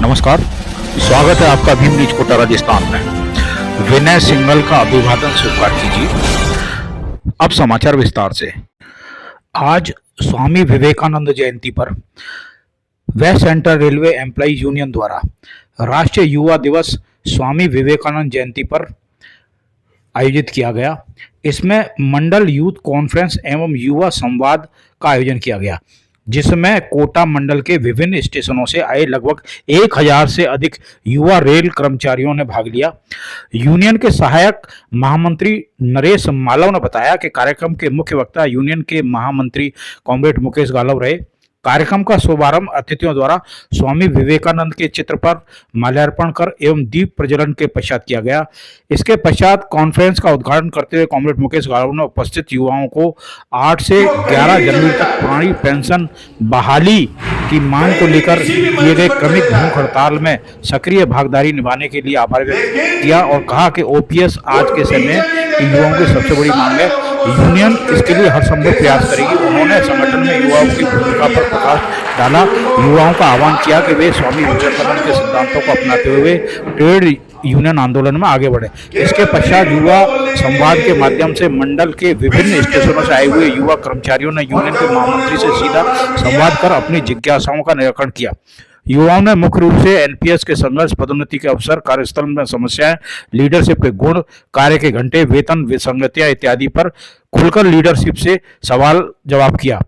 नमस्कार, स्वागत है आपका भीम न्यूज कोटा राजस्थान में। विनय सिंघल का अभिवादन स्वीकार कीजिए। अब समाचार विस्तार से। आज स्वामी विवेकानंद जयंती पर west central railway employees union द्वारा राष्ट्रीय युवा दिवस स्वामी विवेकानंद जयंती पर आयोजित किया गया। इसमें मंडल यूथ कॉन्फ्रेंस एवं युवा संवाद का आयोजन किया गया, जिसमें कोटा मंडल के विभिन्न स्टेशनों से आए लगभग 1000 से अधिक युवा रेल कर्मचारियों ने भाग लिया। यूनियन के सहायक महामंत्री नरेश मालव ने बताया कि कार्यक्रम के मुख्य वक्ता यूनियन के महामंत्री कॉमरेड मुकेश गालव रहे। कार्यक्रम का शुभारंभ अतिथियों द्वारा स्वामी विवेकानंद के चित्र पर माल्यार्पण कर एवं दीप प्रज्वलन के पश्चात किया गया। इसके पश्चात कॉन्फ्रेंस का उद्घाटन करते हुए कॉमरेड मुकेश गालव ने उपस्थित युवाओं को 8 से 11 जनवरी तक पुरानी पेंशन बहाली की मांग को लेकर किए गए क्रमिक भूख हड़ताल में सक्रिय भागीदारी निभाने के लिए आभार व्यक्त किया और कहा कि ओपीएस आज के समय की युवाओं की सबसे बड़ी मांग है। यूनियन इसके लिए हर संभव प्रयास करेगी। उन्होंने संगठन में युवाओं की भूमिका पर प्रकाश डाला। युवाओं का आह्वान किया कि वे स्वामी विवेकानंद के सिद्धांतों को अपनाते हुए ट्रेड यूनियन आंदोलन में आगे बढ़े। इसके पश्चात युवा संवाद के माध्यम से मंडल के विभिन्न स्टेशनों से आए हुए युवा कर्मचारियों ने यूनियन के महामंत्री से सीधा संवाद कर अपनी जिज्ञासाओं का निराकरण किया। युवाओं ने मुख्य रूप से एनपीएस के संघर्ष, पदोन्नति के अवसर, कार्यस्थल में समस्याएं, लीडरशिप के गुण, कार्य के घंटे, वेतन विसंगतियां इत्यादि पर खुलकर लीडरशिप से सवाल जवाब किया।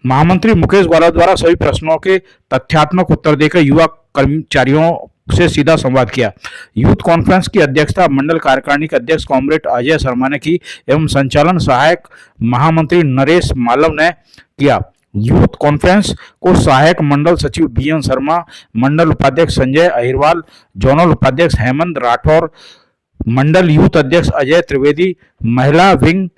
महामंत्री मुकेश गालव द्वारा सभी प्रश्नों के तथ्यात्मक उत्तर देकर युवा कर्मचारियों से सीधा संवाद किया। यूथ कॉन्फ्रेंस की अध्यक्षता मंडल कार्यकारिणी के अध्यक्ष कॉमरेड अजय शर्मा ने की एवं संचालन सहायक महामंत्री नरेश मालव ने किया। यूथ कॉन्फ्रेंस को सहायक मंडल सचिव बीएन शर्मा, मंडल उपाध्यक्ष संजय अहिरवाल, जोनल उपाध्यक्ष हेमंत राठौर, मंडल यूथ अध्यक्ष अजय त्रिवेदी, महिला विंग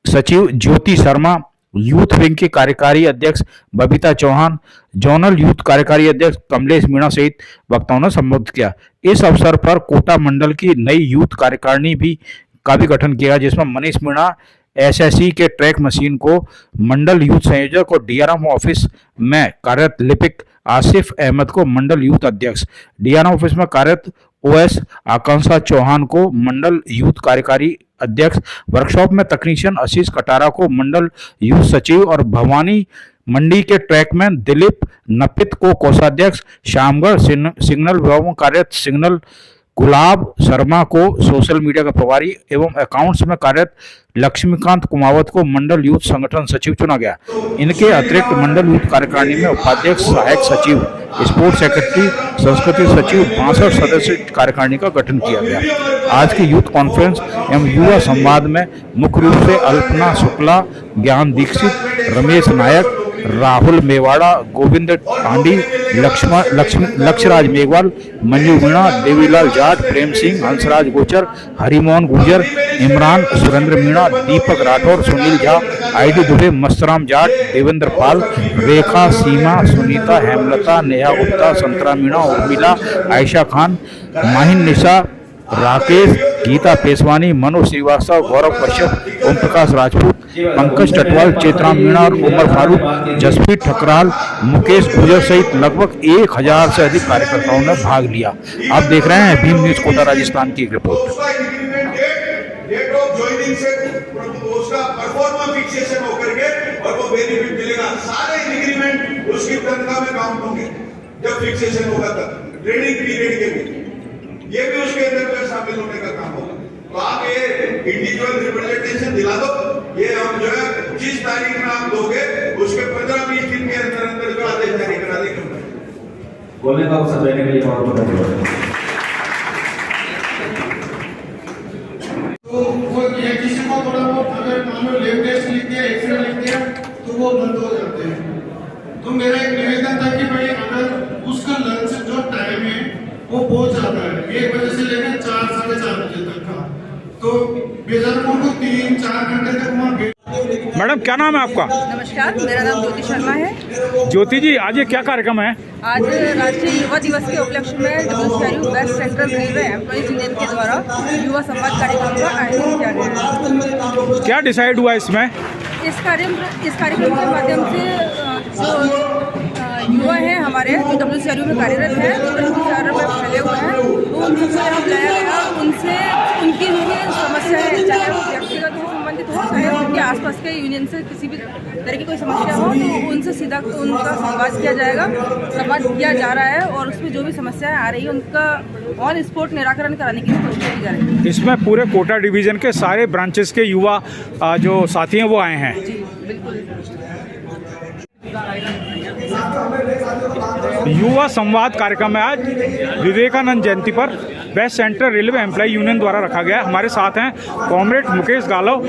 सचिव ज्योति शर्मा, यूथ विंग के कार्यकारी अध्यक्ष बबीता चौहान, जोनल यूथ कार्यकारी अध्यक्ष कमलेश मीणा सहित वक्ताओं ने संबोधित किया। इस अवसर पर कोटा मंडल की नई यूथ कार्यकारिणी का भी गठन किया, जिसमें मनीष मीणा एसएससी के ट्रैक मशीन को मंडल यूथ संयोजक और डीआरएम ऑफिस में कार्यरत लिपिक आसिफ अहमद को मंडल यूथ अध्यक्ष, डीआरएम ऑफिस में कार्यरत ओएस आकांक्षा चौहान को मंडल यूथ कार्यकारी अध्यक्ष, वर्कशॉप में तकनीशियन आशीष कटारा को मंडल यूथ सचिव और भवानी मंडी के ट्रैक में दिलीप नपित को कोषाध्यक्ष, श्यामगढ़ सिग्नल विभाग में कार्यरत सिग्नल गुलाब शर्मा को सोशल मीडिया का प्रभारी एवं अकाउंट्स में कार्यरत लक्ष्मीकांत कुमावत को मंडल यूथ संगठन सचिव चुना गया। इनके अतिरिक्त मंडल यूथ कार्यकारिणी में उपाध्यक्ष, सहायक सचिव, स्पोर्ट्स सेक्रेटरी, संस्कृति सचिव, 62 सदस्य कार्यकारिणी का गठन किया गया। आज की यूथ कॉन्फ्रेंस एवं युवा संवाद में मुख्य रूप से अल्पना शुक्ला, ज्ञान दीक्षित, रमेश नायक, राहुल मेवाड़ा, गोविंद पांडी, लक्ष्यराज मेघवाल, मंजू मीणा, देवीलाल जाट, प्रेम सिंह, हंसराज गोचर, हरिमोहन गुर्जर, इमरान, सुरेंद्र मीणा, दीपक राठौर, सुनील झा, आईडी दुबे, मस्तराम जाट, देवेंद्र पाल, रेखा, सीमा, सुनीता, हेमलता, नेहा गुप्ता, संतरा मीणा, उर्मिला, आयशा खान, माहिन निशा, राकेश, गीता पेशवानी, मनोज श्रीवास्तव, गौरव कश्यप, ओम प्रकाश राजपूत, पंकज टटवाल, चेतराम मीणा और उमर फारूक, जसप्रीत ठकराल, मुकेश गुर्जर सहित लगभग 1000 से अधिक कार्यकर्ताओं ने भाग लिया। आप देख रहे हैं भीम न्यूज कोटा राजस्थान की एक रिपोर्ट। ये भी उसके अंदर शामिल होने का काम होगा। तो आप ये इंडिविजुअल रिप्रेजेंटेशन दिला दो। ये हम जो है जिस तारीख में आप दोगे उसके 15-20 दिन के अंदर अंदर जो आदेश जारी करा देंगे। बोलने का अवसर देने के लिए बहुत बहुत धन्यवाद। तो वो ये किसी को थोड़ा बहुत अगर मान लो लेब टेस्ट लिख दिया, एक्सरे लिख दिया तो वो बंद हो जाते हैं। तो मेरा एक निवेदन था कि भाई अगर उसका लंच जो टाइम है वो बहुत ज्यादा है, 1 बजे से लेकर 4 साढ़े 4 बजे तक का, तो बेजारों को 3-4 घंटे तक वहाँ। मैडम क्या नाम है आपका? नमस्कार, मेरा नाम ज्योति शर्मा है। ज्योति जी, आज ये क्या कार्यक्रम है? आज राष्ट्रीय युवा दिवस के उपलक्ष्य में WCRU west central railway employees union के द्वारा युवा संवाद कार्यक्रम का आयोजन किया गया है। क्या डिसाइड हुआ इसमें? इस कार्यक्रम के माध्यम से जो युवा हैं हमारे जो WCRU में कार्यरत हैं, जो WCRU में फैले हुए हैं, तो उन सबको यहाँ बुलाया गया। उनसे उनकी जो भी समस्याएं, चाहे वो व्यक्तिगत से संबंधित हो, चाहे उनके आसपास के यूनियन से किसी भी तरह की कोई समस्या हो, तो उनसे सीधा उनका संवाद किया जाएगा, संवाद किया जा रहा है और उसमें जो भी समस्याएं आ रही है उनका ऑन स्पॉट निराकरण कराने की कोशिश की जा रही है। इसमें पूरे कोटा डिवीज़न के सारे ब्रांचेस के युवा जो साथी हैं वो आए हैं। जी बिल्कुल। युवा संवाद कार्यक्रम में आज विवेकानंद जयंती पर west central railway employee union द्वारा रखा गया है। हमारे साथ हैं कॉमरेड मुकेश गालव,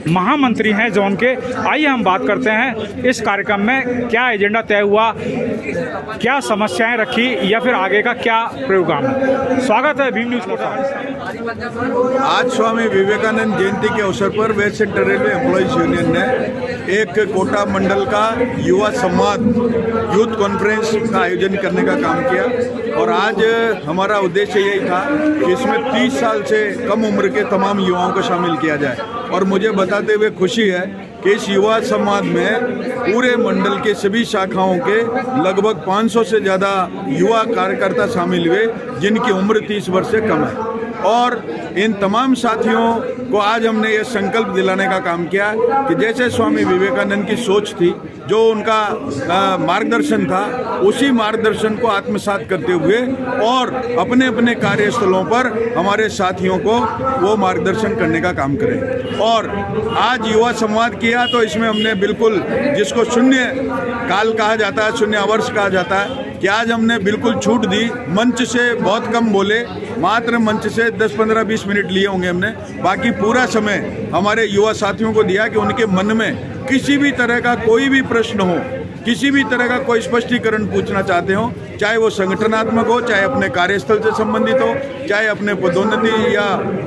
महामंत्री हैं जोन के। आइए हम बात करते हैं इस कार्यक्रम में क्या एजेंडा तय हुआ, क्या समस्याएं रखी या फिर आगे का क्या प्रोग्राम है। स्वागत है भीम न्यूज कोटा। आज स्वामी विवेकानंद जयंती के अवसर पर west central railway employees union ने एक कोटा मंडल का युवा संवाद यूथ कॉन्फ्रेंस का आयोजन करने का काम किया और आज हमारा उद्देश्य यही था कि इसमें 30 साल से कम उम्र के तमाम युवाओं को शामिल किया जाए। और मुझे बताते हुए खुशी है कि इस युवा संवाद में पूरे मंडल के सभी शाखाओं के लगभग 500 से ज़्यादा युवा कार्यकर्ता शामिल हुए जिनकी उम्र 30 वर्ष से कम है। और इन तमाम साथियों को आज हमने ये संकल्प दिलाने का काम किया कि जैसे स्वामी विवेकानंद की सोच थी, जो उनका मार्गदर्शन था, उसी मार्गदर्शन को आत्मसात करते हुए और अपने अपने कार्यस्थलों पर हमारे साथियों को वो मार्गदर्शन करने का काम करें। और आज युवा संवाद किया तो इसमें हमने बिल्कुल, जिसको शून्य काल कहा जाता है, शून्य आवर्स कहा जाता है, कि आज हमने बिल्कुल छूट दी। मंच से बहुत कम बोले, मात्र मंच से 10, 15, 20 मिनट लिए होंगे हमने। बाकी पूरा समय हमारे युवा साथियों को दिया कि उनके मन में किसी भी तरह का कोई भी प्रश्न हो, किसी भी तरह का कोई स्पष्टीकरण पूछना चाहते हो, चाहे वो संगठनात्मक हो, चाहे अपने कार्यस्थल से संबंधित हो, चाहे अपने पदोन्नति या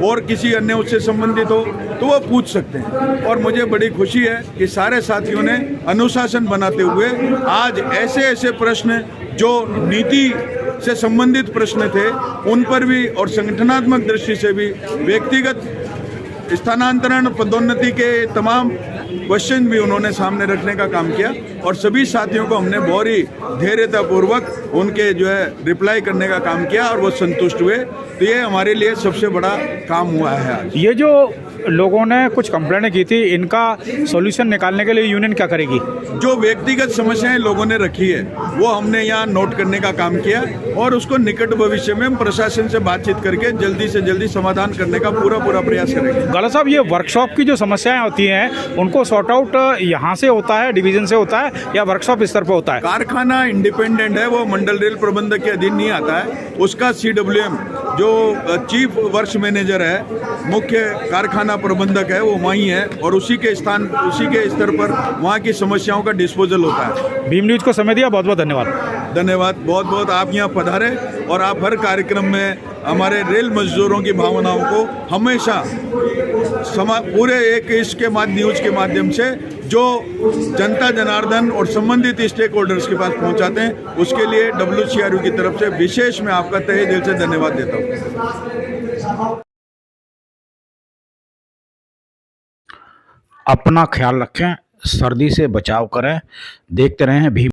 और किसी अन्य उससे संबंधित हो, तो वो पूछ सकते हैं। और मुझे बड़ी खुशी है कि सारे साथियों ने अनुशासन बनाते हुए आज ऐसे ऐसे प्रश्न जो नीति से संबंधित प्रश्न थे उन पर भी और संगठनात्मक दृष्टि से भी, व्यक्तिगत स्थानांतरण, पदोन्नति के तमाम क्वेश्चन भी उन्होंने सामने रखने का काम किया। और सभी साथियों को हमने बहुत ही धैर्यतापूर्वक उनके जो है रिप्लाई करने का काम किया और वो संतुष्ट हुए। तो ये हमारे लिए सबसे बड़ा काम हुआ है आज। ये जो लोगों ने कुछ कंप्लेंट की थी, इनका सॉल्यूशन निकालने के लिए यूनियन क्या करेगी? जो व्यक्तिगत समस्याएं लोगों ने रखी है वो हमने यहाँ नोट करने का काम किया और उसको निकट भविष्य में हम प्रशासन से बातचीत करके जल्दी से जल्दी समाधान करने का पूरा प्रयास करेंगे। गाला साहब, ये वर्कशॉप की जो समस्याएं होती हैं उनको सॉर्ट आउट यहाँ से होता है, डिवीजन से होता है या वर्कशॉप स्तर पर होता है? कारखाना इंडिपेंडेंट है, वो मंडल रेल प्रबंधक के अधीन नहीं आता है। उसका CWM जो चीफ वर्क्स मैनेजर है, मुख्य कारखाना प्रबंधक है, वो वहीं है और उसी के स्तर पर वहाँ की समस्याओं का डिस्पोजल होता है। भीम न्यूज को समय दिया, बहुत बहुत धन्यवाद। धन्यवाद, बहुत बहुत आप यहाँ पधारे और आप हर कार्यक्रम में हमारे रेल मजदूरों की भावनाओं को हमेशा पूरे एक इसके न्यूज के माध्यम से जो जनता जनार्दन और संबंधित स्टेक होल्डर्स के पास पहुंचाते हैं, उसके लिए WCRU की तरफ से विशेष मैं आपका तहे दिल से धन्यवाद देता हूं। अपना ख्याल रखें, सर्दी से बचाव करें, देखते रहें भीम।